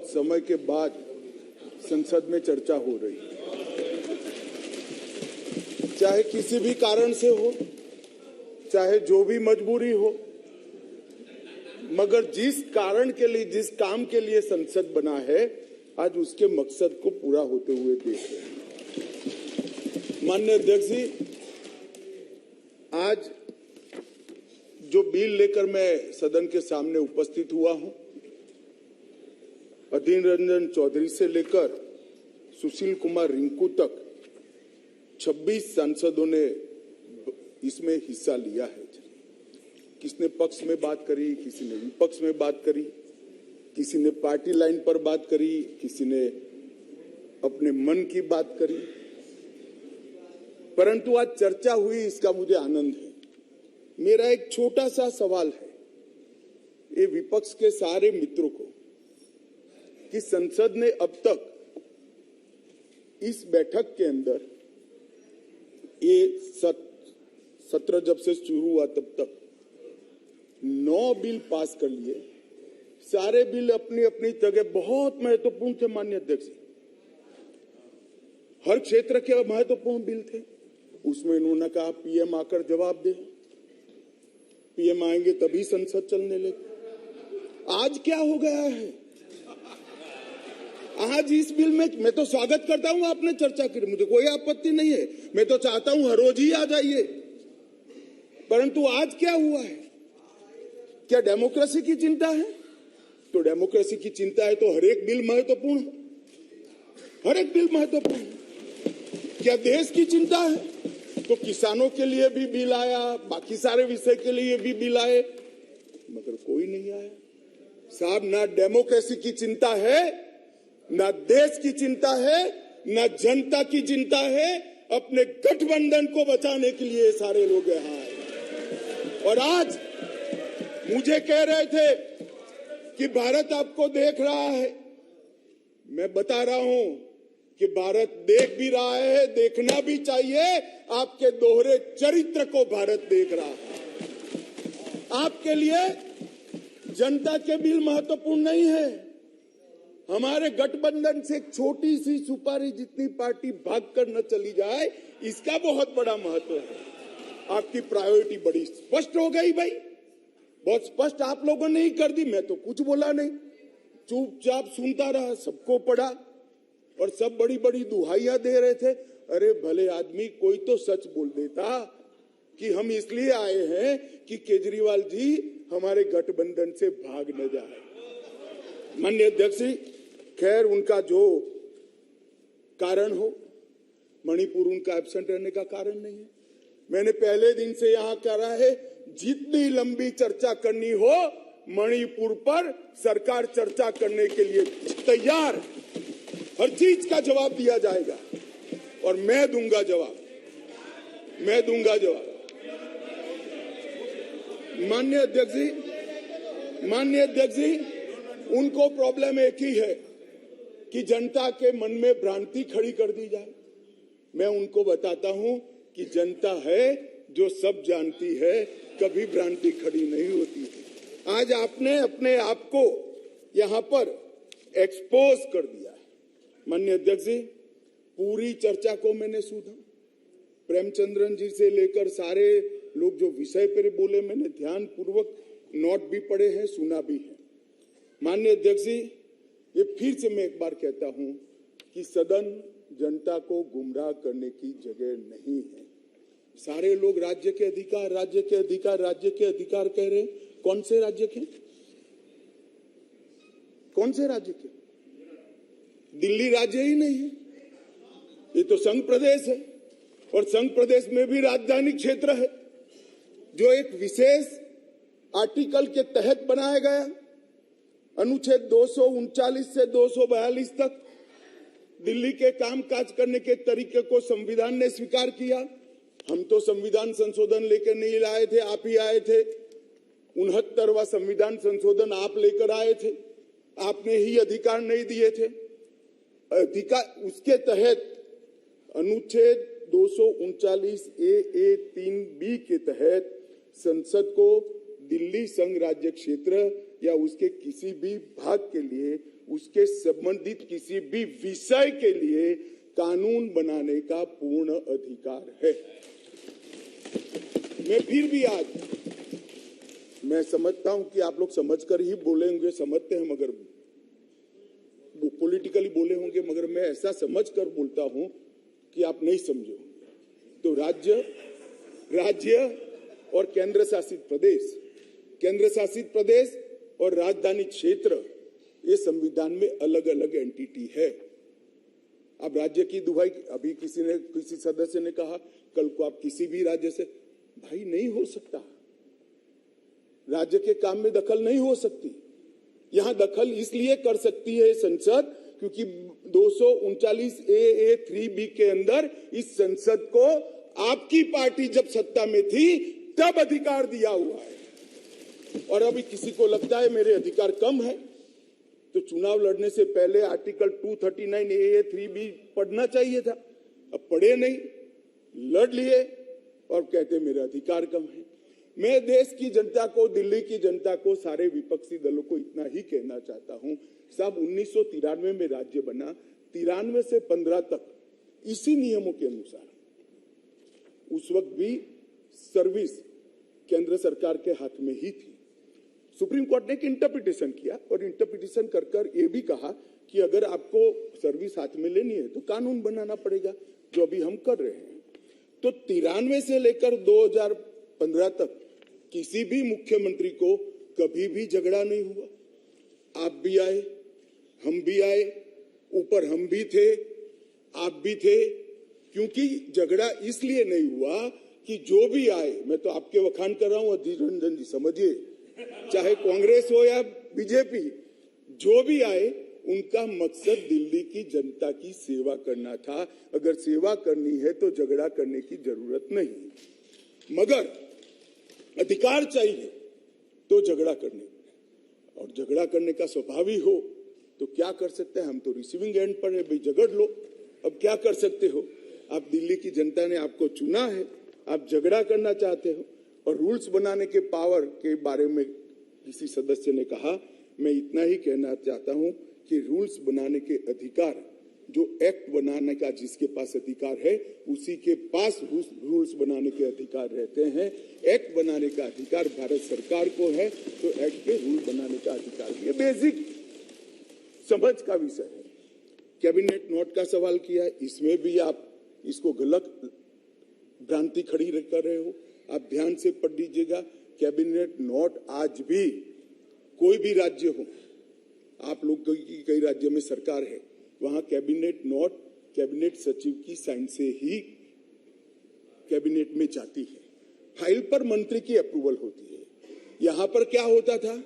समय के बाद संसद में चर्चा हो रही है, चाहे किसी भी कारण से हो, चाहे जो भी मजबूरी हो, मगर जिस कारण के लिए, जिस काम के लिए संसद बना है, आज उसके मकसद को पूरा होते हुए देख रहे हैं। माननीय अध्यक्ष जी, आज जो बिल लेकर मैं सदन के सामने उपस्थित हुआ हूं, अधीर रंजन चौधरी से लेकर सुशील कुमार रिंकू तक 26 सांसदों ने इसमें हिस्सा लिया है। किसने पक्ष में बात करी, किसी ने विपक्ष में बात करी, किसी ने पार्टी लाइन पर बात करी, किसी ने अपने मन की बात करी, परंतु आज चर्चा हुई, इसका मुझे आनंद है। मेरा एक छोटा सा सवाल है ये विपक्ष के सारे मित्रों को कि संसद ने अब तक इस बैठक के अंदर, ये सत्र जब से शुरू हुआ तब तक 9 बिल पास कर लिए। सारे बिल अपनी अपनी जगह बहुत महत्वपूर्ण थे माननीय अध्यक्ष, हर क्षेत्र के महत्वपूर्ण बिल थे। उसमें इन्होंने कहा पीएम आकर जवाब दे, पीएम आएंगे तभी संसद चलने लगे। आज क्या हो गया है? आज इस बिल में मैं तो स्वागत करता हूं आपने चर्चा की, मुझे कोई आपत्ति नहीं है, मैं तो चाहता हूं हर रोज ही आ जाइए, परंतु आज क्या हुआ है? क्या डेमोक्रेसी की चिंता है? तो डेमोक्रेसी की चिंता है तो हर एक बिल महत्वपूर्ण है, हर एक बिल महत्वपूर्ण है। क्या देश की चिंता है तो किसानों के लिए भी बिल आया, बाकी सारे विषय के लिए भी बिल आए, मगर कोई नहीं आया। साहब, ना डेमोक्रेसी की चिंता है, ना देश की चिंता है, ना जनता की चिंता है, अपने गठबंधन को बचाने के लिए सारे लोग यहाँ आए। और आज मुझे कह रहे थे कि भारत आपको देख रहा है, मैं बता रहा हूं कि भारत देख भी रहा है, देखना भी चाहिए। आपके दोहरे चरित्र को भारत देख रहा है। आपके लिए जनता के बिल महत्वपूर्ण नहीं है, हमारे गठबंधन से एक छोटी सी सुपारी जितनी पार्टी भागकर न चली जाए, इसका बहुत बड़ा महत्व है। आपकी प्रायोरिटी बड़ी स्पष्ट हो गई भाई, बहुत स्पष्ट आप लोगों ने ही कर दी। मैं तो कुछ बोला नहीं, चुपचाप सुनता रहा, सबको पढ़ा और सब बड़ी बड़ी दुहाइयां दे रहे थे। अरे भले आदमी, कोई तो सच बोल देता कि हम इसलिए आए हैं कि केजरीवाल जी हमारे गठबंधन से भाग न जाए। माननीय अध्यक्ष जी, खैर उनका जो कारण हो, मणिपुर उनका एब्सेंट रहने का कारण नहीं है। मैंने पहले दिन से यहां कहा है, जितनी लंबी चर्चा करनी हो मणिपुर पर सरकार चर्चा करने के लिए तैयार, हर चीज का जवाब दिया जाएगा और मैं दूंगा जवाब, मैं दूंगा जवाब। माननीय अध्यक्ष जी, उनको प्रॉब्लम एक ही है कि जनता के मन में भ्रांति खड़ी कर दी जाए। मैं उनको बताता हूं कि जनता है जो सब जानती है, कभी भ्रांति खड़ी नहीं होती है। आज आपने अपने आप को यहां पर एक्सपोज कर दिया है। माननीय अध्यक्ष जी, पूरी चर्चा को मैंने सुना, प्रेमचंद्रन जी से लेकर सारे लोग जो विषय पर बोले, मैंने ध्यान पूर्वक नोट भी पढ़े हैं, सुना भी है। माननीय अध्यक्ष जी, ये फिर से मैं एक बार कहता हूं कि सदन जनता को गुमराह करने की जगह नहीं है। सारे लोग राज्य के अधिकार, राज्य के अधिकार, राज्य के अधिकार कह रहे हैं। कौन से राज्य के? कौन से राज्य के? दिल्ली राज्य ही नहीं है, ये तो संघ प्रदेश है और संघ प्रदेश में भी राजधानी क्षेत्र है जो एक विशेष आर्टिकल के तहत बनाया गया। अनुच्छेद 239 से 242 तक दिल्ली के कामकाज करने के तरीके को संविधान ने स्वीकार किया। हम तो संविधान संशोधन लेकर नहीं लाए थे, आप ही आए थे। 69वां संविधान संशोधन आप लेकर आए थे, आपने ही अधिकार नहीं दिए थे। अधिकार उसके तहत अनुच्छेद 239 ए 3B के तहत संसद को दिल्ली संघ राज्य क्षेत्र या उसके किसी भी भाग के लिए उसके संबंधित किसी भी विषय के लिए कानून बनाने का पूर्ण अधिकार है। मैं फिर भी आज मैं समझता हूं कि आप लोग समझकर ही बोले होंगे, समझते हैं, मगर पॉलिटिकली बोले होंगे, मगर मैं ऐसा समझकर बोलता हूं कि आप नहीं समझे होंगे। तो राज्य और केंद्र शासित प्रदेश और राजधानी क्षेत्र, ये संविधान में अलग अलग एंटिटी है। अब राज्य की दुहाई, अभी किसी सदस्य ने कहा कल को आप किसी भी राज्य से, भाई नहीं हो सकता, राज्य के काम में दखल नहीं हो सकती। यहां दखल इसलिए कर सकती है संसद क्योंकि 239 AA3B के अंदर इस संसद को आपकी पार्टी जब सत्ता में थी तब अधिकार दिया हुआ है। और अभी किसी को लगता है मेरे अधिकार कम है तो चुनाव लड़ने से पहले आर्टिकल 239 AA3B पढ़ना चाहिए था। अब पढ़े नहीं, लड़ लिए और कहते मेरे अधिकार कम है। मैं देश की जनता को, दिल्ली की जनता को, सारे विपक्षी दलों को इतना ही कहना चाहता हूं, साहब 1993 में राज्य बना, 93 से 15 तक इसी नियमों के अनुसार उस वक्त भी सर्विस केंद्र सरकार के हाथ में ही थी। सुप्रीम कोर्ट ने एक इंटरप्रिटेशन किया और इंटरप्रिटेशन कर ये भी कहा कि अगर आपको सर्विस हाथ में लेनी है तो कानून बनाना पड़ेगा, जो अभी हम कर रहे हैं। तो 93 से लेकर 2015 तक किसी भी मुख्यमंत्री को कभी भी झगड़ा नहीं हुआ। आप भी आए, हम भी आए, ऊपर हम भी थे, आप भी थे, क्योंकि झगड़ा इसलिए नहीं हुआ कि जो भी आए, मैं तो आपके वखान कर रहा हूं, अधीर रंजन जी समझिए, चाहे कांग्रेस हो या बीजेपी, जो भी आए उनका मकसद दिल्ली की जनता की सेवा करना था। अगर सेवा करनी है तो झगड़ा करने की जरूरत नहीं, मगर अधिकार चाहिए तो झगड़ा करने, और झगड़ा करने का स्वभाव ही हो तो क्या कर सकते हैं। हम तो रिसीविंग एंड पर है, भाई झगड़ लो, अब क्या कर सकते हो। आप दिल्ली की जनता ने आपको चुना है, आप झगड़ा करना चाहते हो। और रूल्स बनाने के पावर के बारे में किसी सदस्य ने कहा, मैं इतना ही कहना चाहता हूं कि रूल्स बनाने के अधिकार, जो एक्ट बनाने का जिसके पास अधिकार है उसी के पास रूल्स बनाने के अधिकार रहते हैं। एक्ट बनाने का अधिकार भारत सरकार को है तो एक्ट के रूल बनाने का अधिकार, ये बेसिक समझ का विषय है। कैबिनेट नोट का सवाल किया, इसमें भी आप इसको गलत भ्रांति खड़ी कर रहे हो। आप ध्यान से पढ़ लीजिएगा, कैबिनेट नोट आज भी कोई भी राज्य हो, आप लोग की कई राज्यों में सरकार है, वहां कैबिनेट नोट कैबिनेट सचिव की साइन से ही कैबिनेट में जाती है। फाइल पर मंत्री की अप्रूवल होती है। यहां पर क्या होता था,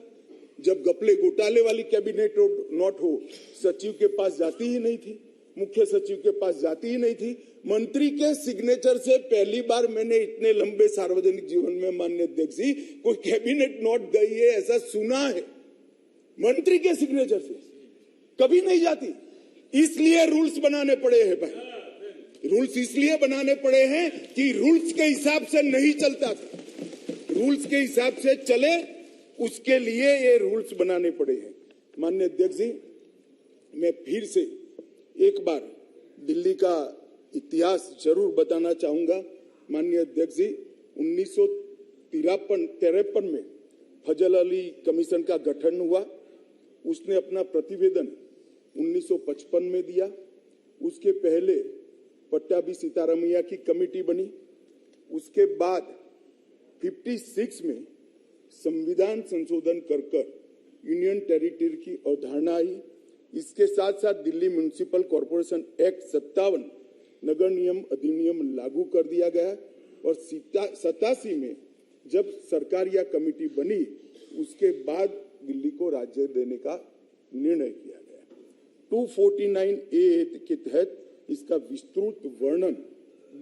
जब घपले घोटाले वाली कैबिनेट नोट हो, सचिव के पास जाती ही नहीं थी, मुख्य सचिव के पास जाती ही नहीं थी। मंत्री के सिग्नेचर से पहली बार मैंने इतने लंबे सार्वजनिक जीवन में, माननीय अध्यक्ष जी, कोई कैबिनेट नोट गई है ऐसा सुना है। मंत्री के सिग्नेचर से कभी नहीं जाती, इसलिए रूल्स बनाने पड़े हैं भाई। रूल्स इसलिए बनाने पड़े हैं कि रूल्स के हिसाब से नहीं चलता था, रूल्स के हिसाब से चले, उसके लिए ये रूल्स बनाने पड़े हैं। माननीय अध्यक्ष जी, मैं फिर से एक बार दिल्ली का इतिहास जरूर बताना चाहूंगा। माननीय अध्यक्ष जी, 1953 में फजल अली कमीशन का गठन हुआ। उसने अपना प्रतिवेदन 1955 में दिया। उसके पहले पट्टाभी सीतारामैया की कमेटी बनी। उसके बाद 56 में संविधान संशोधन कर यूनियन टेरिटरी की अवधारणा आई। इसके साथ साथ दिल्ली म्युनिसिपल कॉर्पोरेशन एक्ट 57 नगर नियम अधिनियम लागू कर दिया गया और 87 में जब सरकार या कमेटी बनी उसके बाद दिल्ली को राज्य देने का निर्णय किया गया। 249A के तहत इसका विस्तृत वर्णन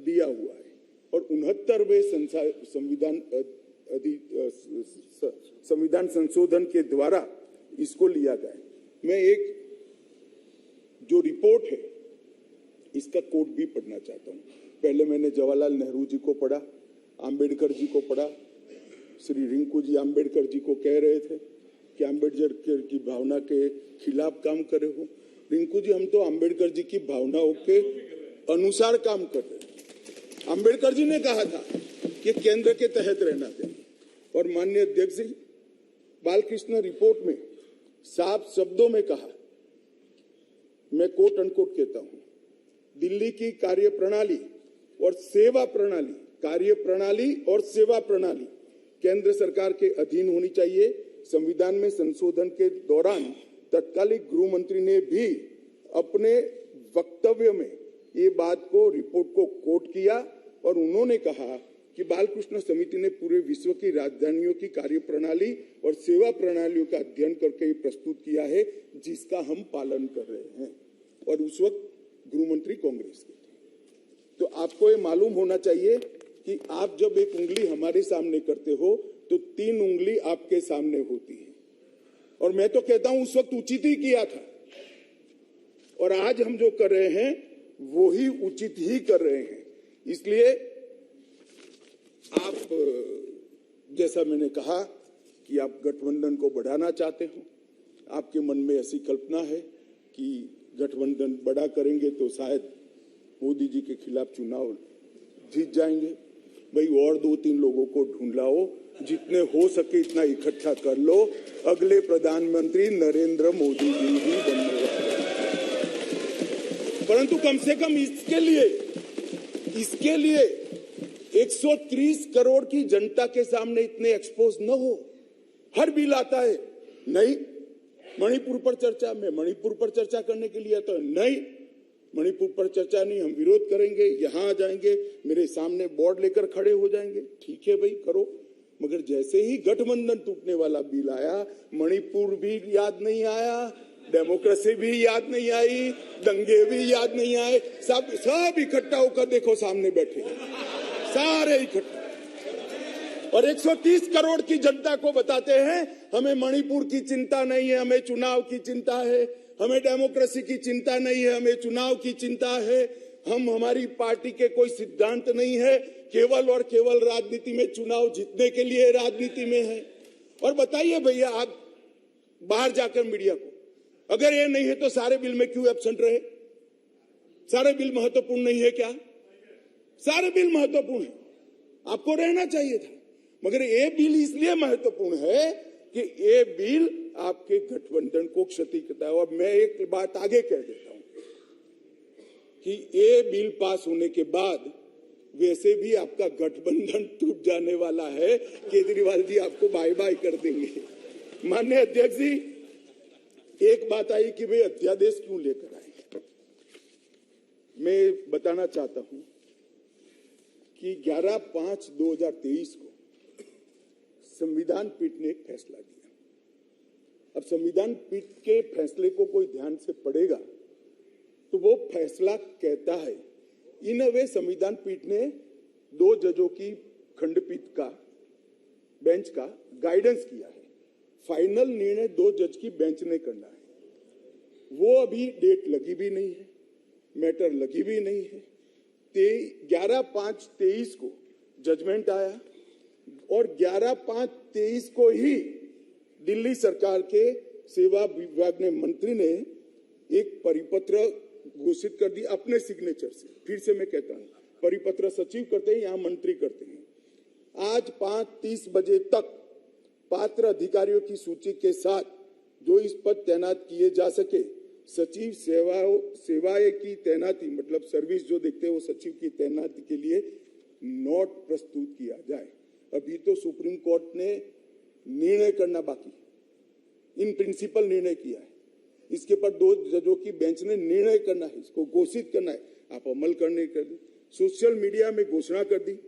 दिया हुआ है और 69वें संविधान संशोधन के द्वारा इसको लिया गया। मैं एक जो रिपोर्ट है इसका कोट भी पढ़ना चाहता हूं। पहले मैंने जवाहरलाल नेहरू जी को पढ़ा, आम्बेडकर जी को पढ़ा, श्री रिंकू जी आम्बेडकर जी को कह रहे थे कि आम्बेडकर की भावना के खिलाफ काम करे हो। रिंकू जी, हम तो आम्बेडकर जी की भावनाओं के अनुसार काम कर रहे हैं। आम्बेडकर जी ने कहा था कि केंद्र के तहत रहना चाहिए, और माननीय अध्यक्ष जी, बालकृष्ण रिपोर्ट में साफ शब्दों में कहा, मैं कोट अनकोट कहता हूं, दिल्ली की कार्यप्रणाली और सेवा प्रणाली, कार्यप्रणाली और सेवा प्रणाली केंद्र सरकार के अधीन होनी चाहिए। संविधान में संशोधन के दौरान तत्कालीन गृह मंत्री ने भी अपने वक्तव्य में ये बात को, रिपोर्ट को कोट किया, और उन्होंने कहा कि बालकृष्ण समिति ने पूरे विश्व की राजधानियों की कार्यप्रणाली और सेवा प्रणालियों का अध्ययन करके ये प्रस्तुत किया है, जिसका हम पालन कर रहे हैं। और उस वक्त गृह मंत्री कांग्रेस के थे। तो आपको ये मालूम होना चाहिए कि आप जब एक उंगली हमारे सामने करते हो तो 3 उंगली आपके सामने होती है। और मैं तो कहता हूं उस वक्त उचित ही किया था, और आज हम जो कर रहे हैं वो ही उचित ही कर रहे हैं। इसलिए आप, जैसा मैंने कहा कि आप गठबंधन को बढ़ाना चाहते हो, आपके मन में ऐसी कल्पना है कि गठबंधन बड़ा करेंगे तो शायद मोदी जी के खिलाफ चुनाव जीत जाएंगे। भाई, और 2-3 लोगों को ढूंढ लाओ, जितने हो सके इतना इकट्ठा कर लो, अगले प्रधानमंत्री नरेंद्र मोदी जी ही बनने वाले। परंतु कम से कम इसके लिए 130 करोड़ की जनता के सामने इतने एक्सपोज न हो। हर बिल आता है, नहीं मणिपुर पर चर्चा, मैं मणिपुर पर चर्चा करने के लिए आता, नहीं मणिपुर पर चर्चा नहीं, हम विरोध करेंगे, यहां आ जाएंगे, मेरे सामने बोर्ड लेकर खड़े हो जाएंगे। ठीक है भाई, करो, मगर जैसे ही गठबंधन टूटने वाला बिल आया, मणिपुर भी याद नहीं आया, डेमोक्रेसी भी याद नहीं आई, दंगे भी याद नहीं आए, सब इकट्ठा होकर देखो सामने बैठे, सारे इकट्ठा, और 130 करोड़ की जनता को बताते हैं हमें मणिपुर की चिंता नहीं है, हमें चुनाव की चिंता है, हमें डेमोक्रेसी की चिंता नहीं है, हमें चुनाव की चिंता है, हमारी पार्टी के कोई सिद्धांत नहीं है, केवल और केवल राजनीति में, चुनाव जीतने के लिए राजनीति में है। और बताइए भैया, आप बाहर जाकर मीडिया को, अगर ये नहीं है तो सारे बिल में क्यों एब्सेंट रहे? सारे बिल महत्वपूर्ण नहीं है क्या? सारे बिल महत्वपूर्ण है, आपको रहना चाहिए था, मगर ये बिल इसलिए महत्वपूर्ण है कि ये बिल आपके गठबंधन को क्षति करता है। और मैं एक बात आगे कह देता हूं कि ये बिल पास होने के बाद वैसे भी आपका गठबंधन टूट जाने वाला है, केजरीवाल जी आपको बाय बाय कर देंगे। माननीय अध्यक्ष जी, एक बात आई कि भाई अध्यादेश क्यों लेकर आए। मैं बताना चाहता हूं कि 11/5/2023 को संविधान पीठ ने एक फैसला दिया। अब संविधान पीठ के फैसले को कोई ध्यान से पढ़ेगा तो वो फैसला कहता है, इन अ वे संविधान पीठ ने 2 जजों की खंडपीठ का, बेंच का गाइडेंस किया है। फाइनल निर्णय 2 जज की बेंच ने करना है। वो अभी डेट लगी भी नहीं है, मैटर लगी भी नहीं है। 11/5/23 को जजमेंट आया, और 11/5/23 को ही दिल्ली सरकार के सेवा विभाग ने, मंत्री ने एक परिपत्र घोषित कर दी अपने सिग्नेचर से। फिर से मैं कहता हूं, परिपत्र सचिव करते हैं, यहां मंत्री करते हैं। आज 5:30 बजे तक पात्र अधिकारियों की सूची के साथ जो इस पर तैनात किए जा सके, सचिव सेवाएं की तैनाती, मतलब सर्विस जो देखते हैं वो सचिव की तैनाती के लिए नोट प्रस्तुत किया जाए। अभी तो सुप्रीम कोर्ट ने निर्णय करना बाकी, इन प्रिंसिपल निर्णय किया है, इसके पर 2 जजों की बेंच ने निर्णय करना है, इसको घोषित करना है, आप अमल करने कर दी। सोशल मीडिया में घोषणा कर दी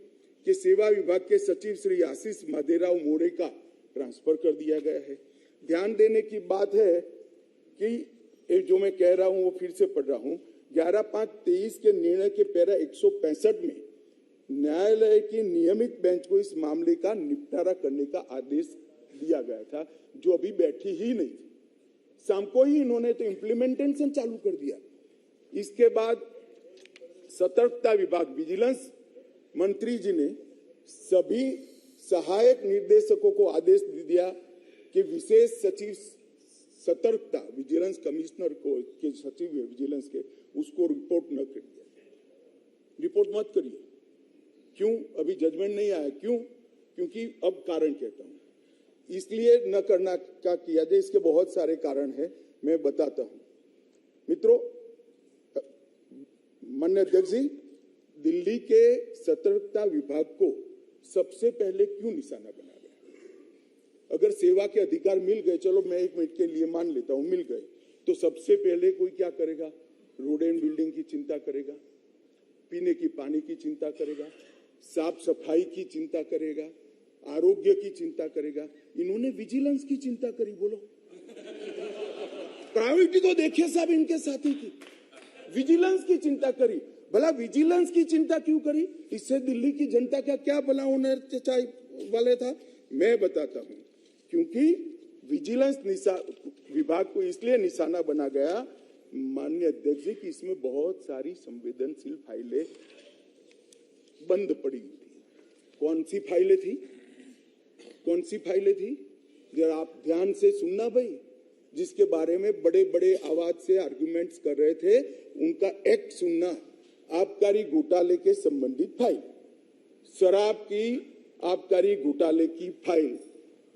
कि सेवा विभाग के सचिव श्री आशीष माधेराव मोरे का ट्रांसफर कर दिया गया है। ध्यान देने की बात है कि जो मैं कह रहा हूं वो फिर से पढ़ रहा हूं, 11/5/23 के निर्णय के पैरा 165 में न्यायालय की नियमित बेंच को इस मामले का निपटारा करने का आदेश दिया गया था, जो अभी बैठी ही नहीं थी। शाम को ही इन्होंने तो इम्प्लीमेंटेशन चालू कर दिया। इसके बाद सतर्कता विभाग, विजिलेंस मंत्री जी ने सभी सहायक निर्देशकों को आदेश दे दिया कि विशेष सचिव सतर्कता विजिलेंस कमिश्नर को के सचिव है विजिलेंस के, उसको रिपोर्ट न कर दिया। रिपोर्ट मत करिए। क्यों? अभी जजमेंट नहीं आया। क्यों? क्योंकि अब कारण कहता हूं, इसलिए न करना का किया जाए। इसके बहुत सारे कारण हैं, मैं बताता हूं। मित्रों, माननीय अध्यक्ष जी, दिल्ली के सतर्कता विभाग को सबसे पहले क्यों निशाना बना गया? अगर सेवा के अधिकार मिल गए, चलो मैं 1 मिनट के लिए मान लेता हूं मिल गए, तो सबसे पहले कोई क्या करेगा? रोड एंड बिल्डिंग की चिंता करेगा, पीने की पानी की चिंता करेगा, साफ सफाई की चिंता करेगा, आरोग्य की चिंता करेगा। इन्होंने विजिलेंस की चिंता करी। बोलो, प्रायोरिटी तो देखिए साहब इनके साथी की, विजिलेंस की चिंता करी। भला विजिलेंस की चिंता क्यों करी? इससे दिल्ली की जनता का क्या भला होने वाले था? मैं बताता हूं। क्योंकि विजिलेंस विभाग को इसलिए निशाना बना गया, माननीय अध्यक्ष जी, कि इसमें बहुत सारी संवेदनशील फाइलें बंद पड़ी हुई थी। कौन सी फाइलें थी? कौन सी फाइलें थी? जरा आप ध्यान से सुनना भाई। जिसके बारे में बड़े बड़े आवाज से आर्गुमेंट्स कर रहे थे, उनका एक्ट सुनना। आबकारी घोटाले के संबंधित फाइल, शराब की आबकारी घोटाले की फाइल,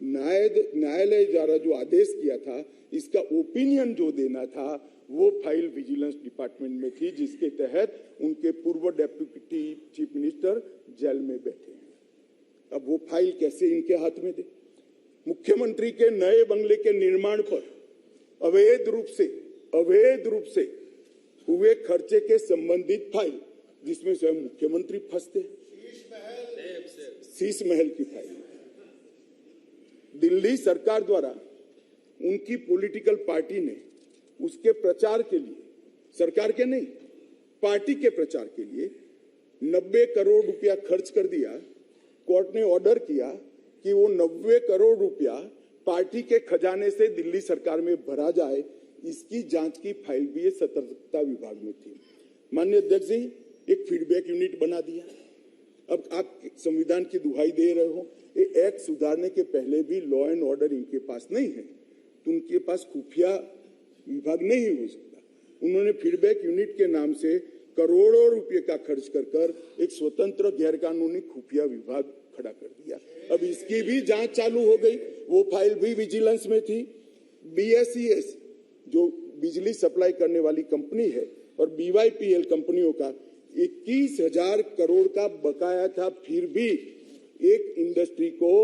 न्यायालय द्वारा जो आदेश किया था, इसका ओपिनियन जो देना था, वो फाइल विजिलेंस डिपार्टमेंट में थी, जिसके तहत उनके पूर्व डेप्यूटी चीफ मिनिस्टर जेल में बैठे हैं। अब वो फाइल कैसे इनके हाथ में दे? मुख्यमंत्री के नए बंगले के निर्माण पर अवैध रूप से हुए खर्चे के संबंधित फाइल, जिसमें स्वयं मुख्यमंत्री फंसते, शीश महल की फाइल, दिल्ली सरकार द्वारा उनकी पॉलिटिकल पार्टी ने उसके प्रचार के लिए, सरकार के नहीं, पार्टी के प्रचार के लिए 90 करोड़ रुपया खर्च कर दिया। कोर्ट ने ऑर्डर किया कि वो 90 करोड़ रुपया पार्टी के खजाने से दिल्ली सरकार में भरा जाए। इसकी जांच की फाइल भी ये सतर्कता विभाग में थी। माननीय अध्यक्ष जी, एक फीडबैक यूनिट बना दिया। अब आप संविधान की दुहाई दे रहे हो, ये एक्ट सुधारने के पहले भी लॉ एंड ऑर्डर इनके पास नहीं है, तो उनके पास खुफिया विभाग नहीं हो सकता। उन्होंने फीडबैक यूनिट के नाम से करोड़ों रुपए का खर्च कर एक स्वतंत्र गैरकानूनी खुफिया विभाग खड़ा कर दिया। अब इसकी भी जांच चालू हो गई। वो फाइल भी विजिलेंस में थी। BSES जो बिजली सप्लाई करने वाली कंपनी है और BYPL कंपनियों का 21,000 करोड़ का बकाया था, फिर भी एक इंडस्ट्री को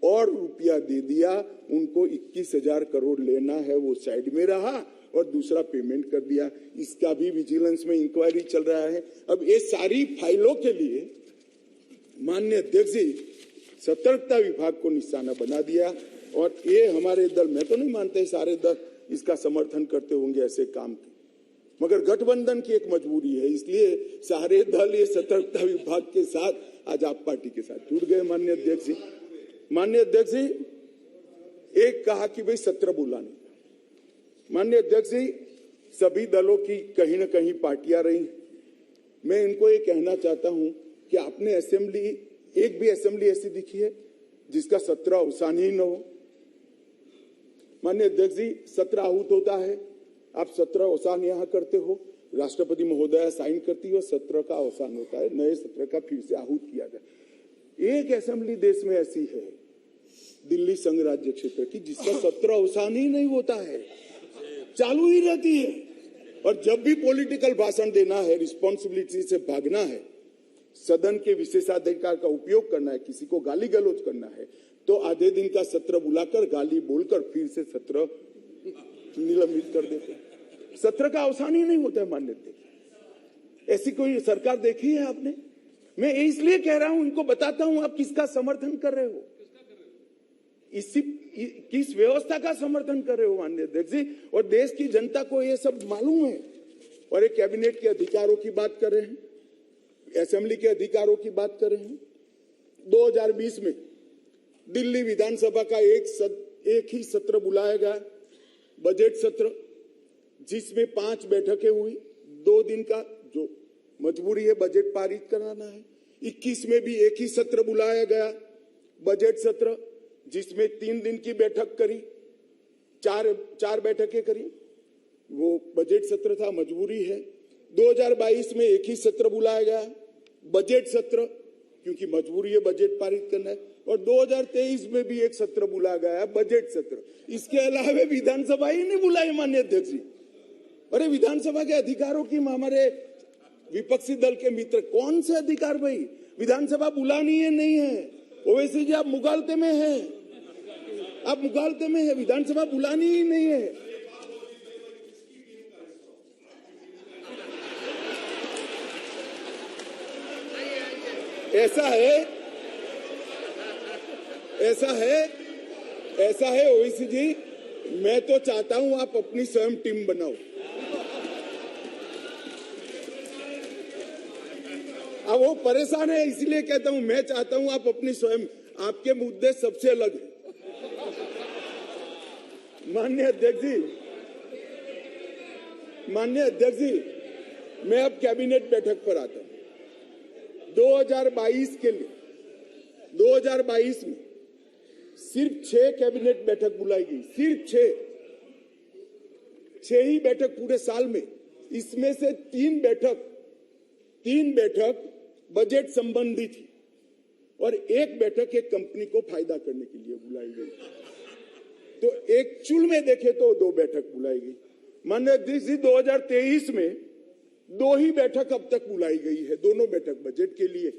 और रुपया दे दिया। उनको 21,000 करोड़ लेना है, वो साइड में रहा और दूसरा पेमेंट कर दिया। इसका भी विजिलेंस में इंक्वायरी चल रहा है। अब ये सारी फाइलों के लिए माननीय अध्यक्ष जी, सतर्कता विभाग को निशाना बना दिया। और ये हमारे दल, मैं तो नहीं मानते सारे दल इसका समर्थन करते होंगे ऐसे काम की, मगर गठबंधन की एक मजबूरी है, इसलिए सारे दल ये सतर्कता विभाग के साथ आज आप पार्टी के साथ जुड़ गए। माननीय अध्यक्ष जी, एक कहा कि भाई सत्र बुलाने। माननीय अध्यक्ष जी, सभी दलों की कहीं ना कहीं पार्टियां रही। मैं इनको ये कहना चाहता हूं कि आपने असेंबली, एक भी असेंबली ऐसी दिखी है जिसका सत्र अवसान ही न हो? माननीय अध्यक्ष जी, सत्र आहूत होता है, आप सत्र अवसान यहां करते हो, राष्ट्रपति महोदया साइन करती है, सत्र का अवसान होता है, नए सत्र का फिर से आहूत किया जाए। एक असेंबली देश में ऐसी है, दिल्ली संघ राज्य क्षेत्र की, जिसका सत्र अवसान ही नहीं होता है, चालू ही रहती है। और जब भी पॉलिटिकल भाषण देना है, रिस्पॉन्सिबिलिटी से भागना है, सदन के विशेषाधिकार का उपयोग करना है, किसी को गाली गलौज करना है, तो आधे दिन का सत्र बुलाकर गाली बोलकर फिर से सत्र निलंबित कर देते हैं। सत्र का अवसान ही नहीं होता है। मान्य अध्यक्ष, ऐसी कोई सरकार देखी है आपने? मैं इसलिए कह रहा हूं, इनको बताता हूं आप किसका समर्थन कर रहे हो, किस व्यवस्था का समर्थन कर रहे हो माननीय अध्यक्ष जी। और देश की जनता को ये सब मालूम है। और एक कैबिनेट के अधिकारों की बात कर रहे हैं, असेंबली के अधिकारों की बात कर रहे हैं। 2020 में दिल्ली विधानसभा का एक ही सत्र बुलाया गया, बजट सत्र, जिसमें 5 बैठकें हुई, 2 दिन का, जो मजबूरी है बजट पारित कराना है। 21 में भी एक ही सत्र बुलाया गया, बजट सत्र, जिसमें 3 दिन की बैठक करी, चार बैठकें करी। वो बजट सत्र था, मजबूरी है। 2022 में एक ही सत्र बुलाया गया, बजट सत्र, क्योंकि मजबूरी है बजट पारित करना है। और 2023 में भी एक सत्र बुलाया गया, बजट सत्र। इसके अलावा विधानसभा ही नहीं बुलाई माननीय अध्यक्ष जी। अरे विधानसभा के अधिकारों की हमारे विपक्षी दल के मित्र, कौन से अधिकार भाई? विधानसभा बुलानी है नहीं है? ओवैसी जी आप मुगालते में हैं, आप मुगालते में है, विधानसभा बुलानी ही नहीं है। ऐसा है ओवैसी जी, मैं तो चाहता हूं आप अपनी स्वयं टीम बनाओ। अब वो परेशान है इसलिए कहता हूं, मैं चाहता हूं आप अपनी स्वयं, आपके मुद्दे सबसे अलग है। माननीय अध्यक्ष जी, मैं अब कैबिनेट बैठक पर आता हूं। 2022 के लिए 2022 में सिर्फ 6 कैबिनेट बैठक बुलाई गई, सिर्फ 6 ही बैठक पूरे साल में। इसमें से 3 बैठक बजट संबंधी थी और 1 बैठक एक कंपनी को फायदा करने के लिए बुलाई गई। तो एक्चुअल में देखे तो 2 बैठक बुलाई गई। माननीय अध्यक्ष जी, 2023 में 2 ही बैठक अब तक बुलाई गई है, दोनों बैठक बजट के लिए।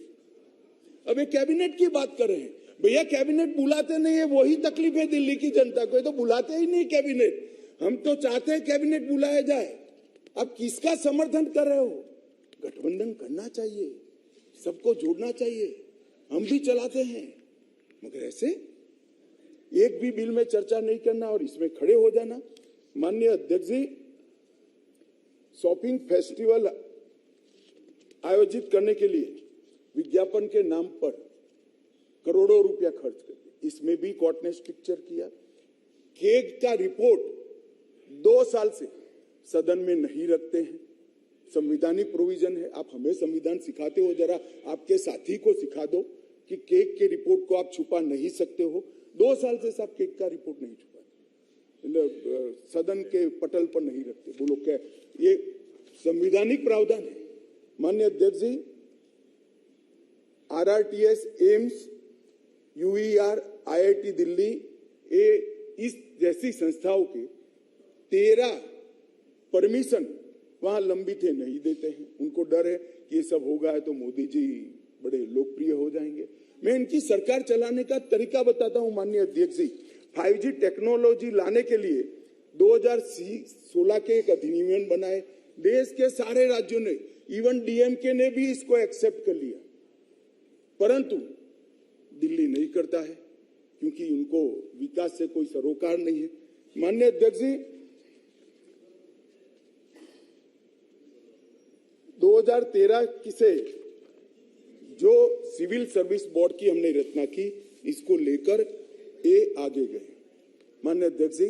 अब ये कैबिनेट की बात कर रहे हैं भैया, कैबिनेट बुलाते नहीं है, वही तकलीफ है दिल्ली की जनता को। तो बुलाते ही नहीं कैबिनेट, हम तो चाहते हैं कैबिनेट बुलाया जाए। अब किसका समर्थन कर रहे हो? गठबंधन करना चाहिए, सबको जोड़ना चाहिए, हम भी चलाते हैं, मगर ऐसे एक भी बिल में चर्चा नहीं करना और इसमें खड़े हो जाना। माननीय अध्यक्ष जी, शॉपिंग फेस्टिवल आयोजित करने के लिए विज्ञापन के नाम पर करोड़ों रुपया खर्च कर दिए। इसमें भी कोर्ट ने स्ट्रिक्चर किया। केग का रिपोर्ट 2 साल से सदन में नहीं रखते हैं, संवैधानिक प्रोविजन है। आप हमें संविधान सिखाते हो, जरा आपके साथी को सिखा दो कि केग के रिपोर्ट को आप छुपा नहीं सकते हो। 2 साल से साहब केग का रिपोर्ट नहीं छुपा, सदन के पटल पर नहीं रखते। बोलो क्या ये संवैधानिक प्रावधान है? माननीय अध्यक्ष जी, RRTS, AIIMS, UER, IIT Delhi, इस जैसी संस्थाओं के 13 परमिशन वहां लंबित है, नहीं देते हैं। उनको डर है कि ये सब होगा तो मोदी जी बड़े लोकप्रिय हो जाएंगे। मैं इनकी सरकार चलाने का तरीका बताता हूं माननीय अध्यक्ष जी। 5G टेक्नोलॉजी लाने के लिए 2016 के एक अधिनियम बनाए, देश के सारे राज्यों ने, इवन DMK ने भी इसको एक्सेप्ट कर लिया, परंतु दिल्ली नहीं करता है क्योंकि उनको विकास से कोई सरोकार नहीं है। माननीय अध्यक्ष जी, 2013 से जो सिविल सर्विस बोर्ड की हमने रचना की, इसको लेकर ये आगे गए। माननीय अध्यक्ष जी,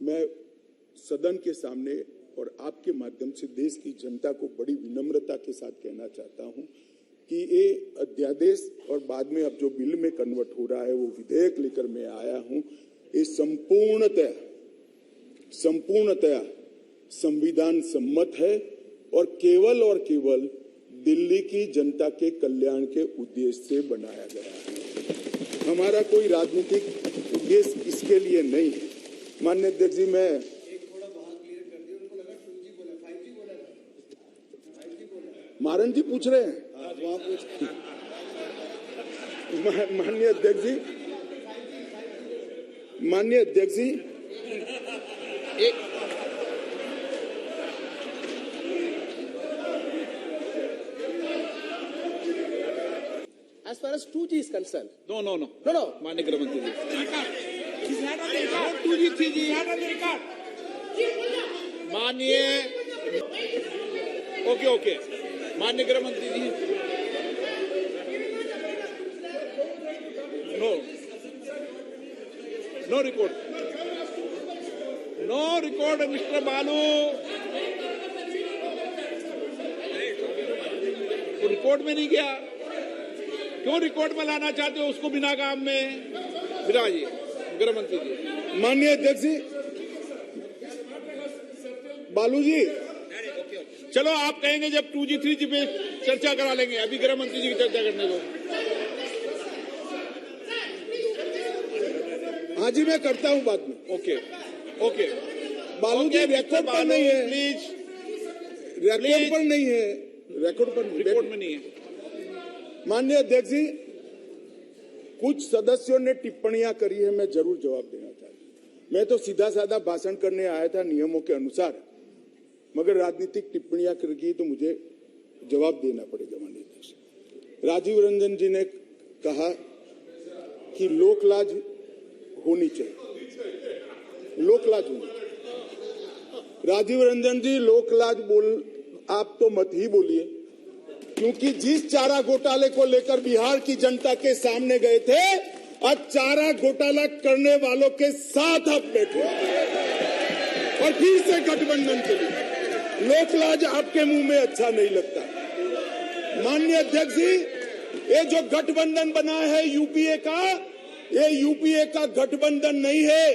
मैं सदन के सामने और आपके माध्यम से देश की जनता को बड़ी विनम्रता के साथ कहना चाहता हूं कि ये अध्यादेश और बाद में अब जो बिल में कन्वर्ट हो रहा है वो विधेयक लेकर मैं आया हूं, ये संपूर्णतया संविधान सम्मत है और केवल दिल्ली की जनता के कल्याण के उद्देश्य से बनाया गया है। हमारा कोई राजनीतिक उद्देश्य इसके लिए नहीं है। माननीय अध्यक्ष जी, मैं मारन जी पूछ रहे हैं, माननीय अध्यक्ष जी, As far as 2G is concerned. No. माननीय गृह मंत्री जी, 2G 3G माननीय ओके माननीय गृह मंत्री जी, नो रिकॉर्ड मिस्टर बालू, रिकॉर्ड में नहीं गया। क्यों रिकॉर्ड में लाना चाहते हो उसको बिना काम में? विराज जी, गृह मंत्री जी। माननीय अध्यक्ष जी, बालू जी, चलो आप कहेंगे जब 2G 3G पे चर्चा करा लेंगे, अभी गृह मंत्री जी की चर्चा करने दो। हाँ जी, मैं करता हूँ बाद में। ओके ओके बालू जी, रिकॉर्ड पर नहीं है, प्लीज। रिकॉर्ड पर नहीं है, रिकॉर्ड पर नहीं, रिपोर्ट में नहीं है। माननीय अध्यक्ष जी, कुछ सदस्यों ने टिप्पणियां करी है, मैं जरूर जवाब देना चाहता हूं। मैं तो सीधा साधा भाषण करने आया था नियमों के अनुसार, मगर राजनीतिक टिप्पणियां कर गई तो मुझे जवाब देना पड़ेगा। माननीय अध्यक्ष, राजीव रंजन जी ने कहा कि लोकलाज होनी चाहिए, लोकलाज होनी चाहिए। राजीव रंजन जी, लोकलाज आप तो मत ही बोलिए, क्योंकि जिस चारा घोटाले को लेकर बिहार की जनता के सामने गए थे, आज चारा घोटाला करने वालों के साथ आप बैठे और फिर से गठबंधन के लिए। लोकलाज आपके मुंह में अच्छा नहीं लगता। माननीय अध्यक्ष जी, ये जो गठबंधन बना है यूपीए का, ये यूपीए का गठबंधन नहीं है,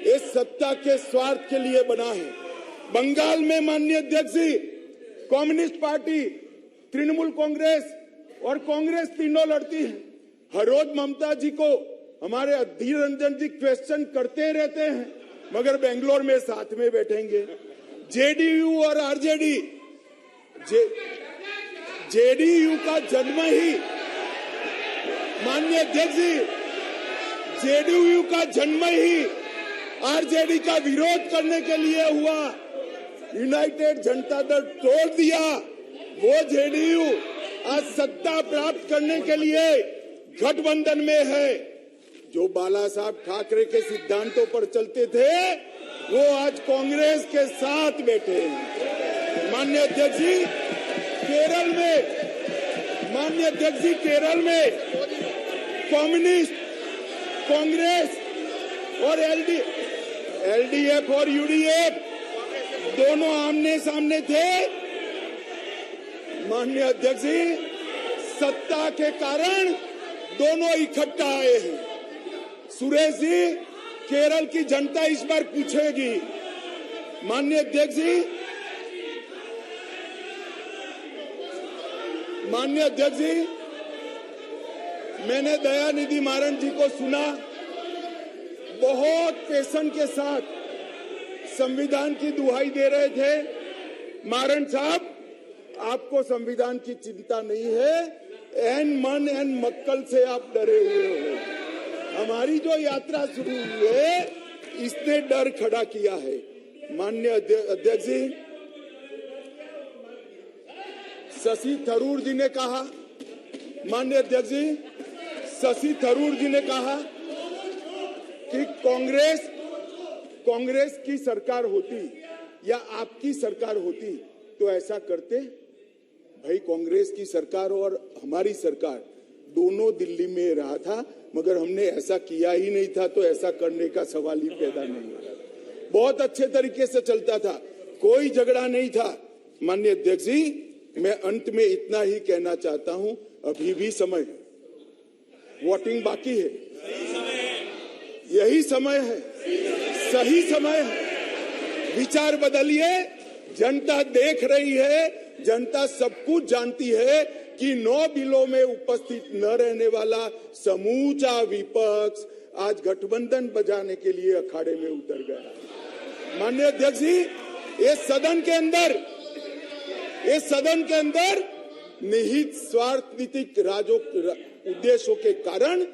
ये सत्ता के स्वार्थ के लिए बना है। बंगाल में माननीय अध्यक्ष जी, कम्युनिस्ट पार्टी, तृणमूल कांग्रेस और कांग्रेस तीनों लड़ती है। हर रोज ममता जी को हमारे अधीर रंजन जी क्वेश्चन करते रहते हैं, मगर बेंगलोर में साथ में बैठेंगे। जेडीयू और आरजेडी, जेडीयू का जन्म ही, माननीय अध्यक्ष जी, जेडीयू का जन्म ही आरजेडी का विरोध करने के लिए हुआ। यूनाइटेड जनता दल तोड़ दिया, वो जेडीयू आज सत्ता प्राप्त करने के लिए गठबंधन में है। जो बाला साहब ठाकरे के सिद्धांतों पर चलते थे, वो आज कांग्रेस के साथ बैठे हैं। माननीय अध्यक्ष जी, केरल में, माननीय अध्यक्ष जी, केरल में कम्युनिस्ट, कांग्रेस और एलडीएफ और यूडीएफ दोनों आमने सामने थे। माननीय अध्यक्ष जी, सत्ता के कारण दोनों इकट्ठा आए हैं। सुरेश जी, केरल की जनता इस बार पूछेगी। माननीय अध्यक्ष जी, माननीय अध्यक्ष जी, मैंने दयानिधि मारन जी को सुना, बहुत पेशन के साथ संविधान की दुहाई दे रहे थे। मारन साहब, आपको संविधान की चिंता नहीं है, एन मन एन मक्कल से आप डरे हुए हो। हमारी जो यात्रा शुरू हुई है, इसने डर खड़ा किया है। माननीय अध्यक्ष जी, शशि थरूर जी ने कहा, माननीय अध्यक्ष जी, शशि थरूर जी ने कहा कि कांग्रेस की सरकार होती या आपकी सरकार होती तो ऐसा करते। भाई, कांग्रेस की सरकार और हमारी सरकार दोनों दिल्ली में रहा था, मगर हमने ऐसा किया ही नहीं था, तो ऐसा करने का सवाल ही पैदा नहीं होगा। बहुत अच्छे तरीके से चलता था, कोई झगड़ा नहीं था। माननीय अध्यक्ष जी, मैं अंत में इतना ही कहना चाहता हूं, अभी भी समय है, वोटिंग बाकी है, यही समय है, सही समय है। विचार बदलिए, जनता देख रही है, जनता सब कुछ जानती है कि 9 बिलों में उपस्थित न रहने वाला समूचा विपक्ष आज गठबंधन बजाने के लिए अखाड़े में उतर गया। माननीय अध्यक्ष जी, ये सदन के अंदर निहित स्वार्थनीतिक उद्देश्यों के कारण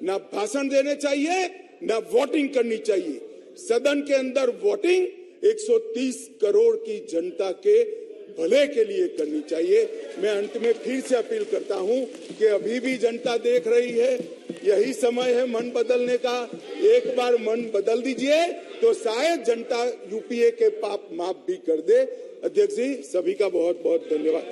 न भाषण देने चाहिए, न वोटिंग करनी चाहिए। सदन के अंदर वोटिंग 130 करोड़ की जनता के भले के लिए करनी चाहिए। मैं अंत में फिर से अपील करता हूं कि अभी भी जनता देख रही है, यही समय है मन बदलने का। एक बार मन बदल दीजिए तो शायद जनता यूपीए के पाप माफ भी कर दे। अध्यक्ष जी, सभी का बहुत बहुत धन्यवाद।